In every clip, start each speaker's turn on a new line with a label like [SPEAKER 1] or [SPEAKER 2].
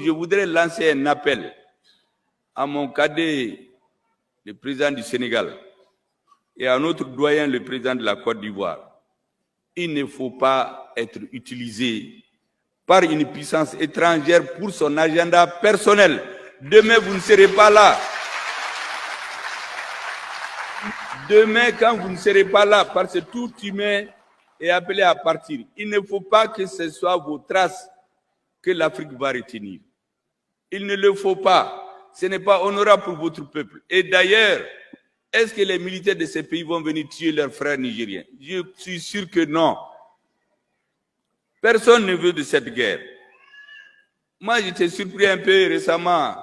[SPEAKER 1] Je voudrais lancer un appel à mon cadet, le président du Sénégal, et à notre doyen, le président de la Côte d'Ivoire. Il ne faut pas être utilisé par une puissance étrangère pour son agenda personnel. Demain, vous ne serez pas là. Demain, quand vous ne serez pas là, parce que tout humain est appelé à partir, il ne faut pas que ce soit vos traces que l'Afrique va retenir. Il ne le faut pas. Ce n'est pas honorable pour votre peuple. Et d'ailleurs, est-ce que les militaires de ces pays vont venir tuer leurs frères nigériens? Je suis sûr que non. Personne ne veut de cette guerre. Moi, j'étais surpris un peu récemment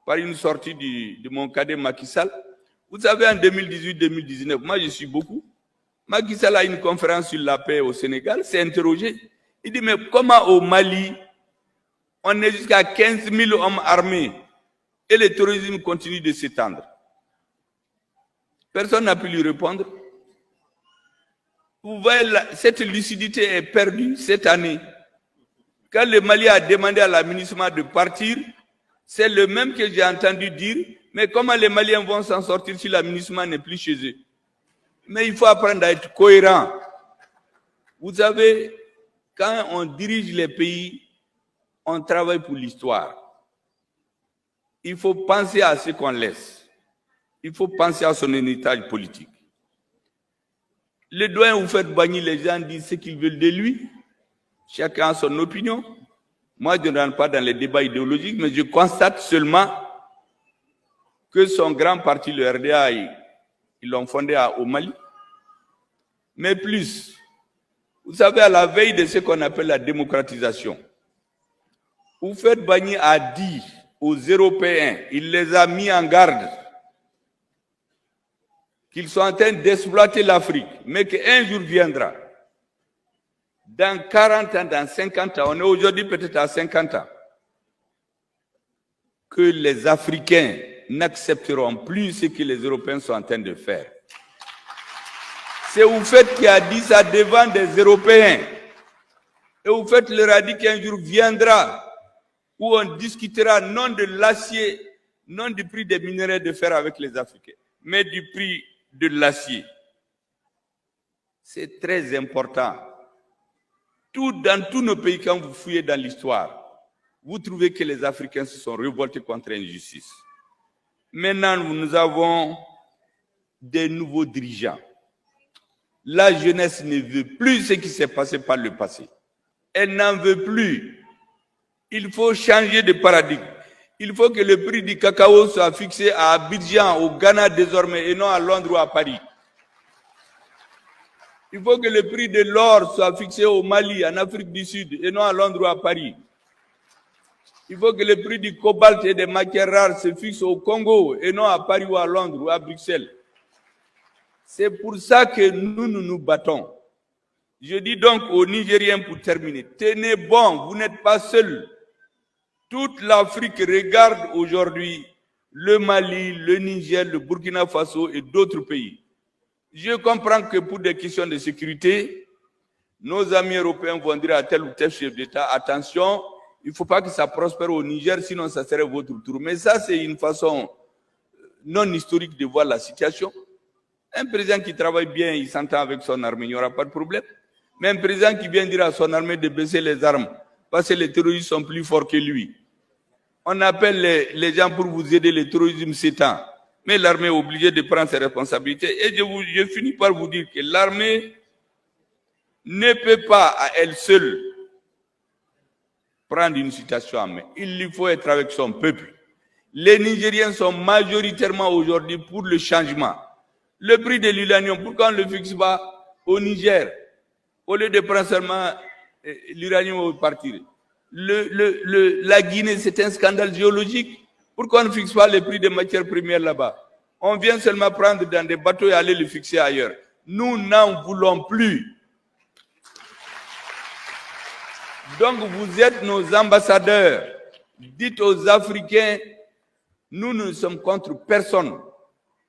[SPEAKER 1] par une sortie de mon cadet Macky Sall. Vous savez, en 2018-2019, moi, je suis beaucoup. Macky Sall a une conférence sur la paix au Sénégal, s'est interrogé. Il dit, mais comment au Mali, on est jusqu'à 15 000 hommes armés et le terrorisme continue de s'étendre? Personne n'a pu lui répondre. Vous voyez, cette lucidité est perdue cette année. Quand le Mali a demandé à l'administration de partir, c'est le même que j'ai entendu dire, mais comment les Maliens vont s'en sortir si l'administration n'est plus chez eux? Mais il faut apprendre à être cohérent. Vous savez, quand on dirige les pays, on travaille pour l'histoire. Il faut penser à ce qu'on laisse. Il faut penser à son héritage politique. Le doyen Houphouët-Boigny, les gens disent ce qu'ils veulent de lui. Chacun a son opinion. Moi, je ne rentre pas dans les débats idéologiques, mais je constate seulement que son grand parti, le RDA, ils l'ont fondé au Mali. Mais plus, vous savez, à la veille de ce qu'on appelle la démocratisation, Houphouët-Boigny a dit aux Européens, il les a mis en garde, qu'ils sont en train d'exploiter l'Afrique, mais qu'un jour viendra, dans 40 ans, dans 50 ans, on est aujourd'hui peut-être à 50 ans, que les Africains n'accepteront plus ce que les Européens sont en train de faire. C'est Houphouët qui a dit ça devant des Européens. Et Houphouët leur a dit qu'un jour viendra où on discutera non de l'acier, non du prix des minerais de fer avec les Africains, mais du prix de l'acier. C'est très important. Dans tous nos pays, quand vous fouillez dans l'histoire, vous trouvez que les Africains se sont révoltés contre l'injustice. Maintenant, nous avons des nouveaux dirigeants. La jeunesse ne veut plus ce qui s'est passé par le passé. Elle n'en veut plus. Il faut changer de paradigme. Il faut que le prix du cacao soit fixé à Abidjan, au Ghana désormais, et non à Londres ou à Paris. Il faut que le prix de l'or soit fixé au Mali, en Afrique du Sud, et non à Londres ou à Paris. Il faut que le prix du cobalt et des matières rares se fixe au Congo, et non à Paris ou à Londres ou à Bruxelles. C'est pour ça que nous nous battons. Je dis donc aux Nigériens pour terminer, tenez bon, vous n'êtes pas seuls. Toute l'Afrique regarde aujourd'hui le Mali, le Niger, le Burkina Faso et d'autres pays. Je comprends que pour des questions de sécurité, nos amis européens vont dire à tel ou tel chef d'État, attention, il ne faut pas que ça prospère au Niger, sinon ça serait votre tour. Mais ça, c'est une façon non historique de voir la situation. Un président qui travaille bien, il s'entend avec son armée, il n'y aura pas de problème. Mais un président qui vient dire à son armée de baisser les armes, parce que les terroristes sont plus forts que lui. On appelle les gens pour vous aider, le terrorisme s'étend. Mais l'armée est obligée de prendre ses responsabilités. Et je finis par vous dire que l'armée ne peut pas à elle seule prendre une situation en main. Il lui faut être avec son peuple. Les Nigériens sont majoritairement aujourd'hui pour le changement. Le prix de l'uranium, pourquoi on ne le fixe pas au Niger? Au lieu de prendre seulement l'uranium au partir. La Guinée, c'est un scandale géologique. Pourquoi on ne fixe pas le prix des matières premières là-bas? On vient seulement prendre dans des bateaux et aller le fixer ailleurs. Nous n'en voulons plus. Donc vous êtes nos ambassadeurs. Dites aux Africains, nous ne sommes contre personne.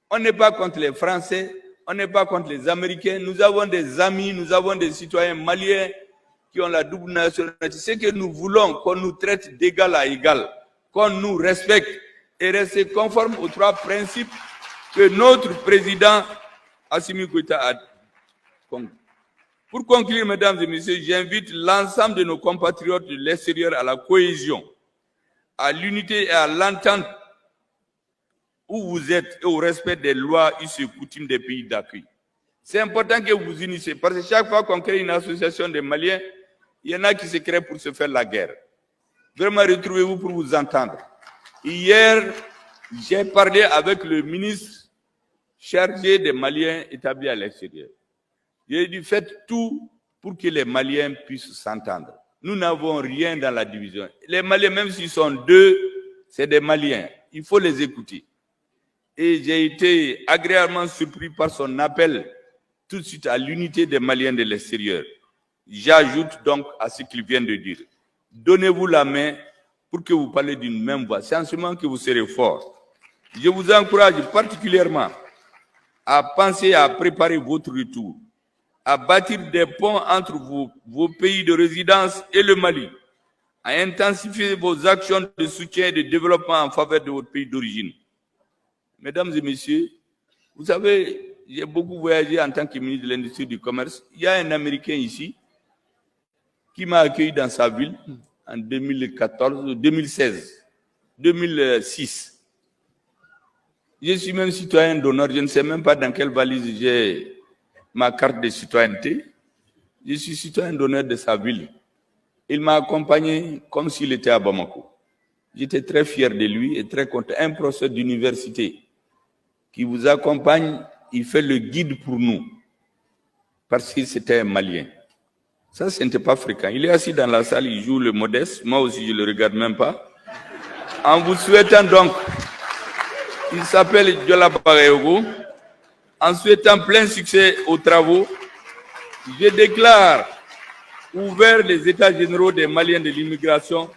[SPEAKER 1] On n'est pas contre les Français, on n'est pas contre les Américains. Nous avons des amis, nous avons des citoyens maliens qui ont la double nationalité. C'est que nous voulons qu'on nous traite d'égal à égal, qu'on nous respecte et rester conforme aux 3 principes que notre président Assimi Goïta a conclus. Pour conclure, mesdames et messieurs, j'invite l'ensemble de nos compatriotes de l'extérieur à la cohésion, à l'unité et à l'entente où vous êtes et au respect des lois et coutumes des pays d'accueil. C'est important que vous vous unissez parce que chaque fois qu'on crée une association des Maliens, il y en a qui se créent pour se faire la guerre. Vraiment, retrouvez-vous pour vous entendre. Hier, j'ai parlé avec le ministre chargé des Maliens établis à l'extérieur. J'ai dit, faites tout pour que les Maliens puissent s'entendre. Nous n'avons rien dans la division. Les Maliens, même s'ils sont 2, c'est des Maliens. Il faut les écouter. Et j'ai été agréablement surpris par son appel tout de suite à l'unité des Maliens de l'extérieur. J'ajoute donc à ce qu'il vient de dire. Donnez-vous la main pour que vous parlez d'une même voix. C'est en ce moment que vous serez forts. Je vous encourage particulièrement à penser à préparer votre retour, à bâtir des ponts entre vos pays de résidence et le Mali, à intensifier vos actions de soutien et de développement en faveur de votre pays d'origine. Mesdames et messieurs, vous savez, j'ai beaucoup voyagé en tant que ministre de l'Industrie et du Commerce. Il y a un Américain ici qui m'a accueilli dans sa ville en 2006. Je suis même citoyen d'honneur, je ne sais même pas dans quelle valise j'ai ma carte de citoyenneté. Je suis citoyen d'honneur de sa ville. Il m'a accompagné comme s'il était à Bamako. J'étais très fier de lui et très content. Un professeur d'université qui vous accompagne, il fait le guide pour nous. Parce que c'était un Malien. Ça, ce n'était pas fréquent. Il est assis dans la salle, il joue le modeste. Moi aussi, je ne le regarde même pas. En vous souhaitant donc, il s'appelle Diola Bagayogo. En souhaitant plein succès aux travaux, je déclare ouvert les états généraux des Maliens de l'immigration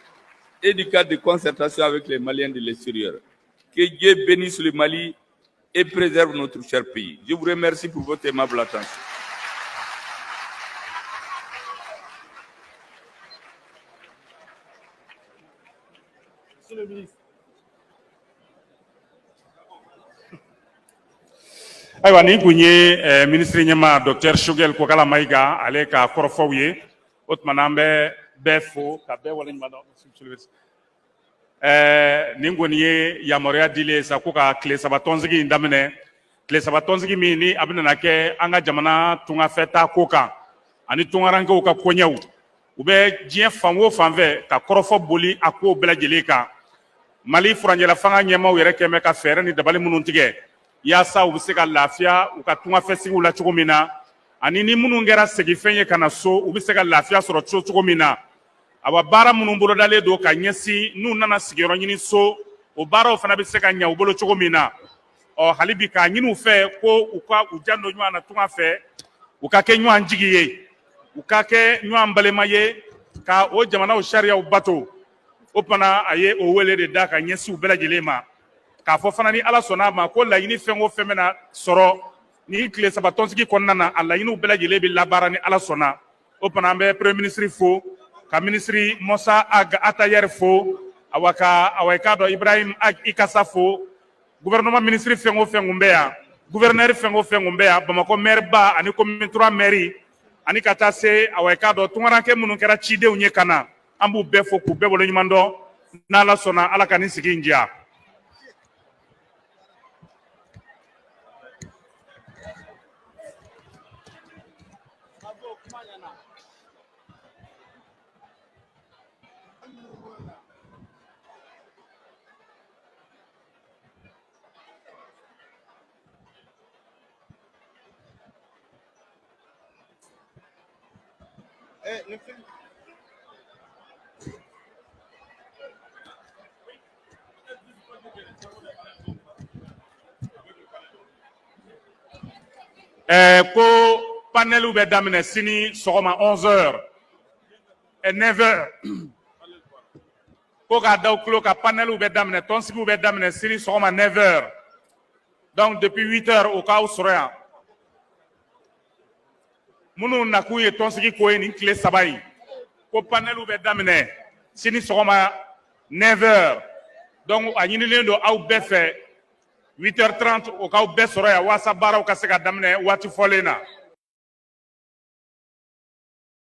[SPEAKER 1] et du cadre de concertation avec les Maliens de l'extérieur. Que Dieu bénisse le Mali et préserve notre cher pays. Je vous remercie pour votre aimable attention.
[SPEAKER 2] Monsieur le ministre. Ayiwa nin kun ye ministre ɲɛma docteur Choguel Kokala Mayiga ale ka kɔrɔfɔw ye o tuma na an bɛ bɛɛ fo ka bɛɛ waleɲuman dɔn nin kɔni ye yamaruya dilen sa ko ka tile 3 tɔnsigi in daminɛ tile 3 tɔnsigi min ni a bɛna kɛ an ka jamana tungafɛta ko kan ani tungarankew ka koɲɛw u bɛ diɲɛ fan o fan fɛ ka kɔrɔfɔ boli a kow bɛɛ lajɛlen kan Mali furanjɛla fanga ɲɛmaw yɛrɛ kɛmɛ ka fɛɛrɛ ni dabali minnu tigɛ yaasa u bɛ se ka lafiya u ka tungafɛsigiw la cogo min na ani ni minnu kɛra segifɛn ye ka na so u bɛ se ka lafiya sɔrɔ cogo min na awa baara minnu bolodalen don ka ɲɛsin n'u nana sigiyɔrɔ ɲini so o baaraw fana bɛ se ka ɲɛ u bolo cogo min na hali bi k'a ɲini u fɛ ko u ka u jan don ɲɔgɔn na tunga fɛ u ka kɛ ɲɔgɔn jigi ye u ka kɛ ɲɔgɔn balima ye ka o jamanaw sariyaw bato o fana a ye o wele de da ka ɲɛsin u bɛɛ lajɛlen ma k'a fɔ fana ni ala sɔnna a ma ko laɲini fɛn o fɛn bɛna sɔrɔ ni tile 3 tɔnsigi kɔnɔna na a laɲiniw bɛɛ lajɛlen bɛ labaara ni ala sɔnna o fana an bɛ premier ministre fo ka ministre Musa Atayer fo awa k'a dɔn Ibrahim Ikasa fo gouvernement ministre fɛn o fɛn kun bɛ yan gouverneur fɛn o fɛn kun bɛ yan Bamakɔ maire ba ani commune 3 maire ani ka taa se awa k'a dɔn tungaranke minnu kɛra cidenw ye ka na an b'u bɛɛ fo k'u bɛɛ waleɲuman dɔn n'ala sɔnna ala ka nin sigi in diya. Ko panelu bɛ daminɛ sini sɔgɔma 11h et 9h ko k'a da kulo ka panelu bɛ daminɛ tɔnsigiw bɛ daminɛ sini sɔgɔma 9h donc depuis 8h o k'aw sɔrɔ yan minnu nakun ye tɔnsigi ko ye nin tile 3 in ko panelu bɛ daminɛ sini sɔgɔma 9h donc a ɲinilen don aw bɛɛ fɛ 8h30 o k'aw bɛɛ sɔrɔ yan walasa baaraw ka se ka daminɛ waati fɔlen na